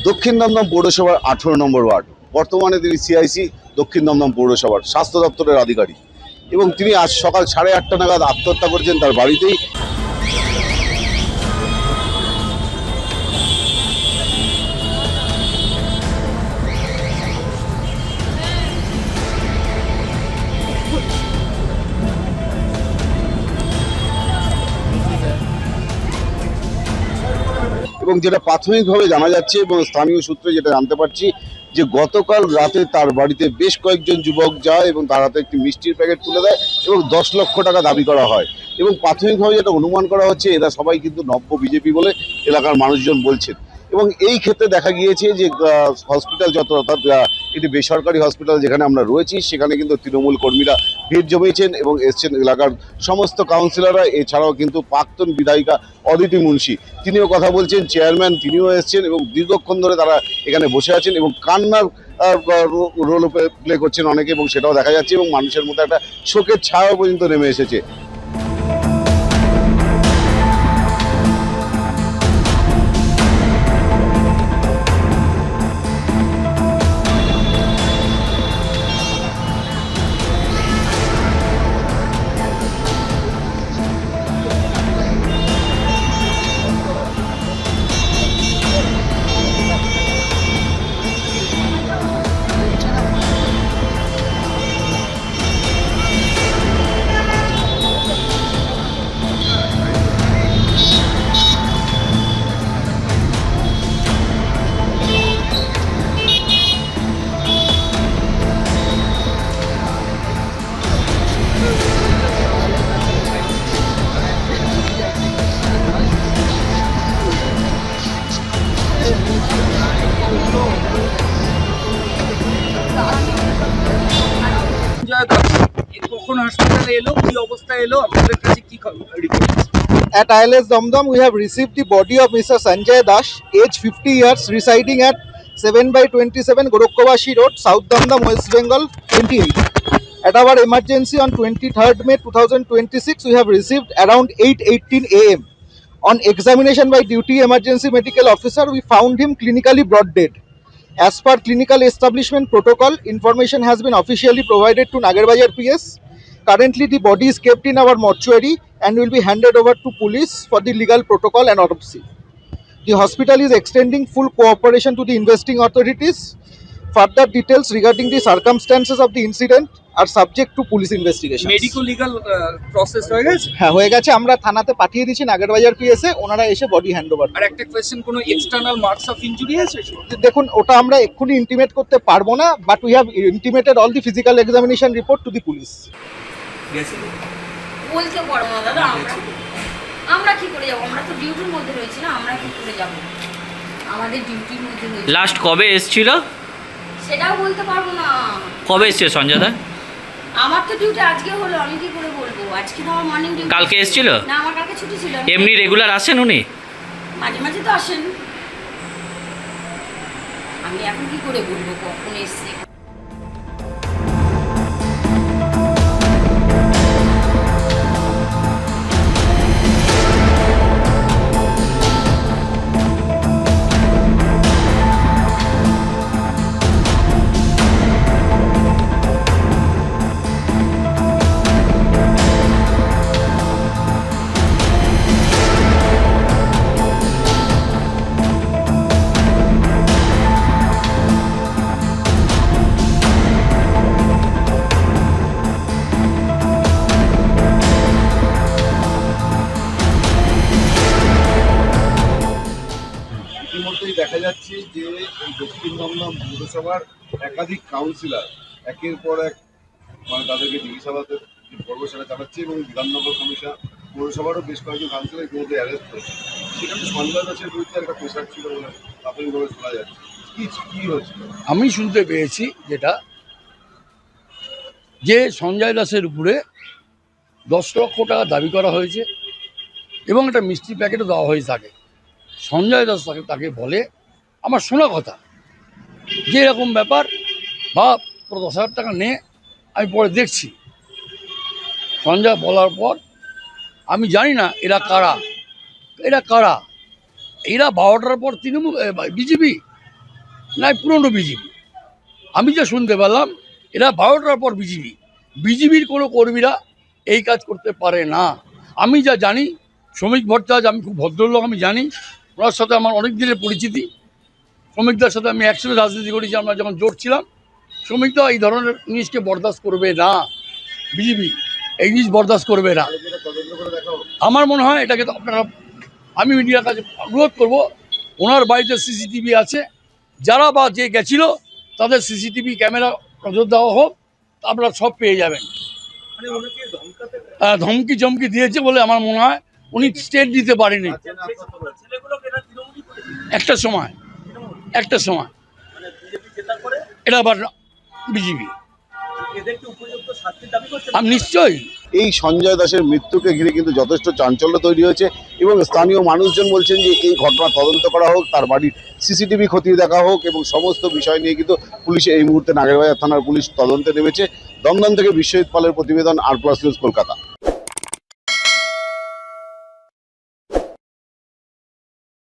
দক্ষিণ দমদম পৌরসভার 18 নম্বর ওয়ার্ড। বর্তমানে তিনি সিআইসি দক্ষিণ দমদম পৌরসভার স্বাস্থ্য দপ্তরের আধিকারিক এবং তিনি আজ সকাল 8:30 নাগাদ আত্মহত্যা করেছেন তার বাড়িতেই। এবং যেটা প্রাথমিকভাবে জানা যাচ্ছে এবং স্থানীয় সূত্রে যেটা জানতে পারছি যে গতকাল রাতে তার বাড়িতে বেশ কয়েকজন যুবক যায় এবং তার হাতে একটি মিষ্টির প্যাকেট তুলে দেয় এবং 10 লক্ষ টাকা দাবি করা হয় এবং প্রাথমিকভাবে যেটা অনুমান করা হচ্ছে এরা সবাই কিন্তু নব্য বিজেপি বলে এলাকার মানুষজন বলছেন। এবং এই ক্ষেত্রে দেখা গিয়েছে যে হসপিটাল যত অর্থাৎ একটি বেসরকারি হসপিটাল যেখানে আমরা রয়েছি সেখানে কিন্তু তৃণমূল কর্মীরা ভিড় জমিয়েছেন এবং এসছেন এলাকার সমস্ত কাউন্সিলররা, এছাড়াও কিন্তু প্রাক্তন বিধায়িকা অদিতি মুন্সি তিনিও কথা বলছেন, চেয়ারম্যান তিনিও এসছেন এবং দীর্ঘক্ষণ ধরে তারা এখানে বসে আছেন এবং কান্নার রোল প্লে করছেন অনেকে এবং সেটাও দেখা যাচ্ছে এবং মানুষের মধ্যে একটা শোকের ছায়া পর্যন্ত নেমে এসেছে। At ILS Damdam, we have received the body of Mr. Sanjay Dash, age 50 years, residing at 7/27 Gorokkobashi Road, South Damdam, West Bengal, 28. At our emergency on 23rd May 2026, we have received around 8:18 AM. On examination by duty emergency medical officer, we found him clinically brought dead. As per clinical establishment protocol, information has been officially provided to Nagarbajar PS. Currently, the body is kept in our mortuary and will be handed over to police for the legal protocol and autopsy. The hospital is extending full cooperation to the investigating authorities. Further details regarding the circumstances of the incident are subject to police investigation. Medico legal process হয়ে গেছে? হ্যাঁ, হয়ে গেছে। আমরা থানাতে পাঠিয়ে দিয়েছি নাগারবাজার পিএসে, ওনারা এসে বডি হ্যান্ড ওভার। আর একটা কোয়েশ্চেন, কোনো এক্সটার্নাল মার্কস অফ ইনজুরি আছে? দেখুন, ওটা আমরা এক্ষুনি ইন্টিমেট করতে পারবো না, but we have intimated all the physical examination report to the police. বলতে পারবো না দাদা, আমরা কি করে যাবো? আমরা তো ডিউটির মধ্যে রয়েছি না, আমরা কি করে যাবো? আমাদের ডিউটির মধ্যে রয়েছে। লাস্ট কবে এসেছিল সেটাও বলতে পারবো না। কবে এসেছিল সঞ্জয় দা? আমার তো ডিউটি আজকে হলো, আমি কি করে বলবো? আজকে তো আমার মর্নিং ডিউটি। কালকে এসেছিল? না, আমার কালকে ছুটি ছিল। এমনি রেগুলার আসেন উনি? মাঝে মাঝে তো আসেন। আমি এখন কি করে বলবো কখন এসছে? ইতিমধ্যেই দেখা যাচ্ছে যে এই দক্ষিণ দমদম পৌরসভার একাধিক কাউন্সিলর একের পর এক তাদেরকে জিজ্ঞাসাবাদে পর্ব সেটা চালাচ্ছে এবং বিধাননগর কমিশন পৌরসভারও বেশ কয়েকজন কাউন্সিলর ইতিমধ্যে অ্যারেস্ট হয়েছে। সেখানে সঞ্জয় দাসের বিরুদ্ধে একটা প্রেশার ছিল বলে প্রাথমিকভাবে শোনা যাচ্ছে। কি হচ্ছে? আমি শুনতে পেয়েছি যেটা, যে সঞ্জয় দাসের উপরে 10 লক্ষ টাকা দাবি করা হয়েছে এবং একটা মিষ্টি প্যাকেটও দেওয়া হয়ে থাকে। সঞ্জয় দাস তাকে বলে, আমার শোনা কথা, যে এরকম ব্যাপার বা 10,000 টাকা নে, আমি পরে দেখছি। সঞ্জয় বলার পর আমি জানি না এরা কারা, এরা 12টার পর তৃণমূল বিজেপি না পুরনো বিজেপি। আমি যা শুনতে পেলাম এরা 12টার পর বিজেপির কোনো কর্মীরা এই কাজ করতে পারে না। আমি যা জানি শ্রমিক ভট্টাচার্য, আমি খুব ভদ্রলোক, আমি জানি ওনার সাথে আমার অনেক দিনের পরিচিতি। শ্রমিকদের সাথে আমি একসাথে রাজনীতি করেছি, আমরা যখন জোট ছিলাম। শ্রমিকরা এই ধরনের জিনিসকে বরদাস্ত করবে না, বিজেপি এই জিনিস বরদাস্ত করবে না। আমার মনে হয় এটাকে তো আপনারা, আমি মিডিয়ার কাছে অনুরোধ করব, ওনার বাড়িতে সিসিটিভি আছে, যারা বা যে গেছিল তাদের সিসিটিভি ক্যামেরা নজর দেওয়া হোক, আপনারা সব পেয়ে যাবেন। ধমকি চমকি দিয়েছে বলে আমার মনে হয়, উনি স্টেট দিতে পারেনি একটা সময় এটা আবার বিজেপি। আমি নিশ্চয়ই এই সঞ্জয় দাসের মৃত্যুকে ঘিরে কিন্তু যথেষ্ট চাঞ্চল্য তৈরি হয়েছে এবং স্থানীয় মানুষজন বলছেন যে এই ঘটনা তদন্ত করা হোক, তার বাড়ির সিসিটিভি খতিয়ে দেখা হোক এবং সমস্ত বিষয় নিয়ে কিন্তু পুলিশ এই মুহূর্তে নাগেরবাজার থানার পুলিশ তদন্তে নেমেছে। দমদম থেকে বিশ্বজিৎ পালের প্রতিবেদন, আর প্লাস নিউজ, কলকাতা।